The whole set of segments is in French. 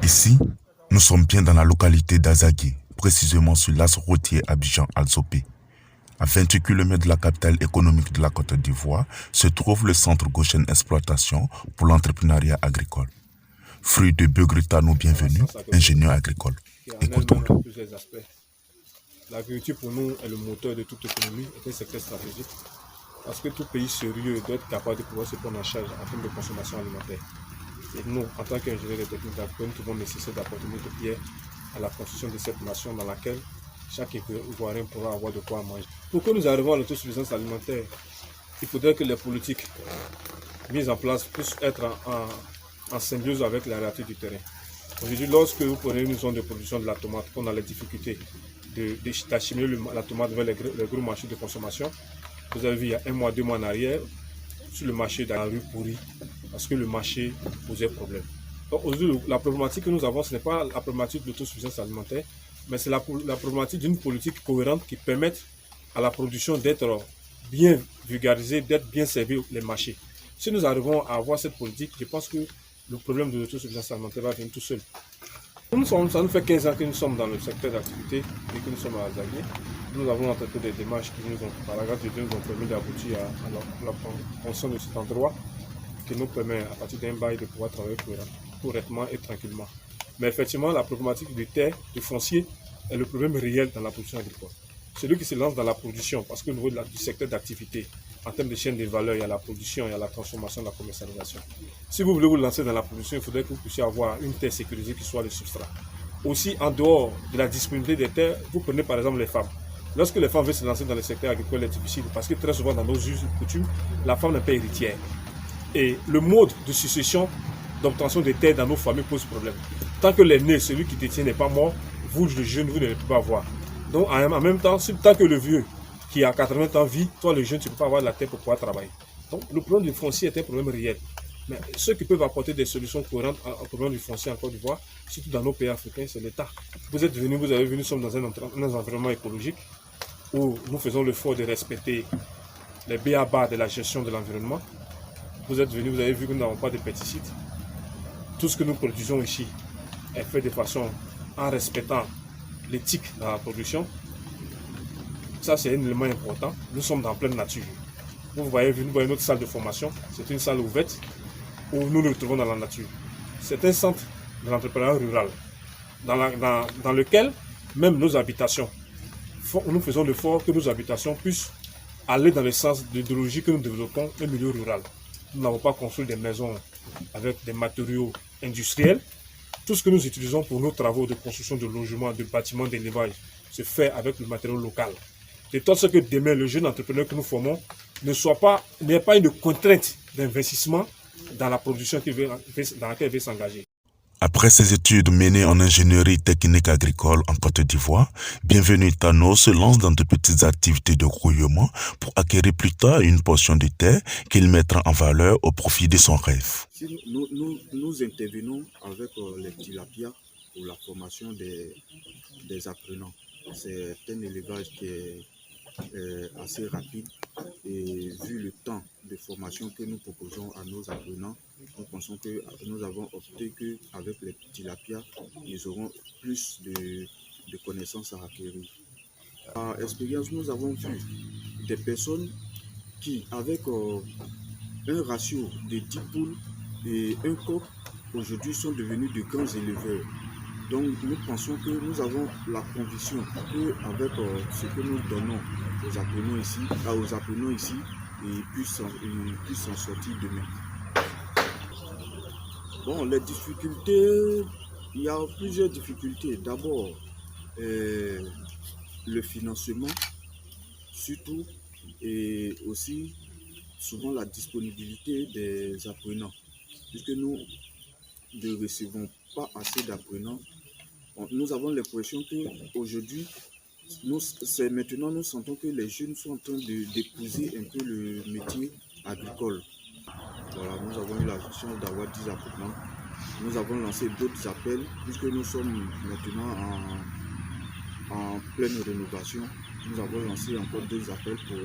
Ici, nous sommes bien dans la localité d'Azagué, précisément sur l'axe routier Abidjan-Alzopé. À 28 km de la capitale économique de la Côte d'Ivoire se trouve le centre Goshen Exploitation pour l'entrepreneuriat agricole. Fruit de Begrutano Bienvenu, ingénieur agricole. Écoutons-le. L'agriculture pour nous est le moteur de toute économie et un secteur stratégique parce que tout pays sérieux doit être capable de pouvoir se prendre en charge en termes de consommation alimentaire. Et nous, en tant qu'ingénieurs de techniques agricoles, nous trouvons nécessaire d'apporter notre pierre à la construction de cette nation dans laquelle chaque Ivoirien pourra avoir de quoi manger. Pour que nous arrivions à l'autosuffisance alimentaire, il faudrait que les politiques mises en place puissent être en symbiose avec la réalité du terrain. Aujourd'hui, lorsque vous prenez une zone de production de la tomate, qu'on a les difficultés d'acheminer la tomate vers les gros marchés de consommation, vous avez vu il y a 1 mois, 2 mois en arrière, sur le marché de la rue pourrie, parce que le marché posait problème. Donc aujourd'hui, la problématique que nous avons, ce n'est pas la problématique de l'autosuffisance alimentaire, mais c'est la problématique d'une politique cohérente qui permette à la production d'être bien vulgarisée, d'être bien servie les marchés. Si nous arrivons à avoir cette politique, je pense que le problème de l'autosuffisance alimentaire va venir tout seul. Ça nous fait 15 ans que nous sommes dans le secteur d'activité et que nous sommes à Azagué. Nous avons entrepris des démarches qui nous ont, par la grâce de Dieu, nous ont permis d'aboutir à la construction de cet endroit qui nous permet, à partir d'un bail, de pouvoir travailler correctement et tranquillement. Mais effectivement, la problématique du terre, du foncier, est le problème réel dans la production agricole. Celui qui se lance dans la production, parce qu'au niveau du secteur d'activité, en termes de chaîne de valeur, il y a la production, il y a la transformation, la commercialisation. Si vous voulez vous lancer dans la production, il faudrait que vous puissiez avoir une terre sécurisée qui soit le substrat. Aussi, en dehors de la disponibilité des terres, vous prenez par exemple les femmes. Lorsque les femmes veulent se lancer dans le secteur agricole, c'est difficile parce que très souvent dans nos us et coutumes, la femme n'est pas héritière. Et le mode de succession d'obtention des terres dans nos familles pose problème. Tant que l'aîné, celui qui détient, n'est pas mort, vous, le jeune, vous ne pouvez pas avoir. Donc, en même temps, tant que le vieux qui a 80 ans vit, toi, le jeune, tu ne peux pas avoir la terre pour pouvoir travailler. Donc, le problème du foncier est un problème réel. Mais ceux qui peuvent apporter des solutions cohérentes au problème du foncier en Côte d'Ivoire, surtout dans nos pays africains, c'est l'État. Vous avez vu, nous sommes dans un environnement écologique où nous faisons l'effort de respecter les b.a.-ba de la gestion de l'environnement. Vous êtes venus, vous avez vu que nous n'avons pas de pesticides. Tout ce que nous produisons ici est fait de façon en respectant l'éthique dans la production. Ça, c'est un élément important. Nous sommes dans pleine nature. Vous voyez notre salle de formation. C'est une salle ouverte où nous nous retrouvons dans la nature. C'est un centre de l'entrepreneuriat rural dans lequel même nos habitations, nous faisons l'effort que nos habitations puissent aller dans le sens de l'idéologie que nous développons un milieu rural. Nous n'avons pas construit des maisons avec des matériaux industriels. Tout ce que nous utilisons pour nos travaux de construction de logements, de bâtiments, d'élevage, se fait avec le matériau local. De sorte que demain, le jeune entrepreneur que nous formons n'ait pas une contrainte d'investissement dans la production dans laquelle il veut s'engager. Après ses études menées en ingénierie technique agricole en Côte d'Ivoire, Bienvenu Tano se lance dans de petites activités de grouillement pour acquérir plus tard une portion de terre qu'il mettra en valeur au profit de son rêve. Nous intervenons avec les tilapias pour la formation des apprenants. C'est un élevage qui est assez rapide et vu le temps de formation que nous proposons à nos apprenants, nous pensons que nous avons opté qu'avec les tilapias, ils auront plus de connaissances à acquérir. Par expérience, nous avons vu des personnes qui, avec un ratio de 10 poules et un coq, aujourd'hui sont devenus de grands éleveurs. Donc nous pensons que nous avons la conviction qu'avec ce que nous donnons aux apprenants ici, ils puissent s'en sortir demain. Bon, les difficultés, il y a plusieurs difficultés. D'abord, le financement, surtout, et aussi souvent la disponibilité des apprenants. Puisque nous ne recevons pas assez d'apprenants, nous avons l'impression qu'aujourd'hui, nous sentons que les jeunes sont en train d'épouser un peu le métier agricole. Voilà, nous avons eu la chance d'avoir 10 apprenants. Nous avons lancé d'autres appels, puisque nous sommes maintenant en pleine rénovation. Nous avons lancé encore 2 appels pour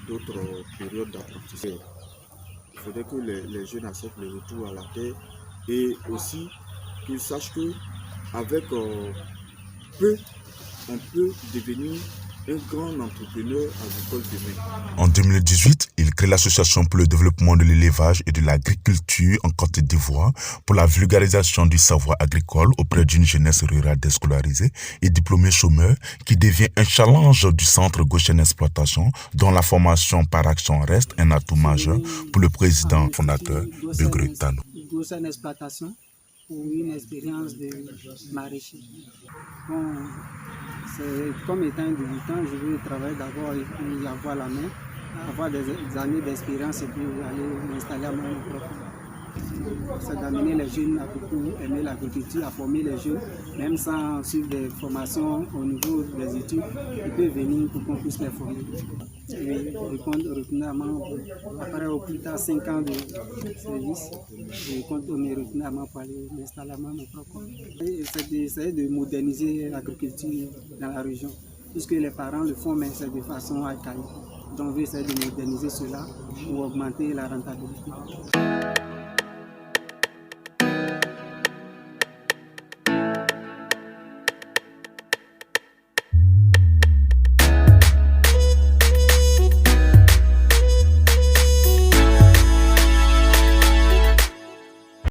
d'autres périodes d'apprentissage. Il faudrait que les jeunes acceptent le retour à la terre et aussi qu'ils sachent qu'avec peu, on peut devenir un grand entrepreneur agricole demain. En 2018, il crée l'association pour le développement de l'élevage et de l'agriculture en Côte d'Ivoire pour la vulgarisation du savoir agricole auprès d'une jeunesse rurale déscolarisée et diplômée chômeur qui devient un challenge du centre Goshen Exploitation dont la formation par action reste un atout majeur pour le président fondateur Begré Tano. Goshen Exploitation pour une expérience de maraîcher. Bon, comme étant un débutant, je veux travailler d'abord et puis avoir la main, avoir des années d'expérience et puis aller m'installer à mon propre. C'est d'amener les jeunes à beaucoup aimer l'agriculture, à former les jeunes, même sans suivre des formations au niveau des études, ils peuvent venir pour qu'on puisse les former. Et retourner à Mans, après au plus tard 5 ans de service, je compte me retourner à Mans pour aller m'installer à mon propre. C'est d'essayer de moderniser l'agriculture dans la région, puisque les parents le font, mais c'est de façon archaïque. Donc on veut essayer de moderniser cela pour augmenter la rentabilité.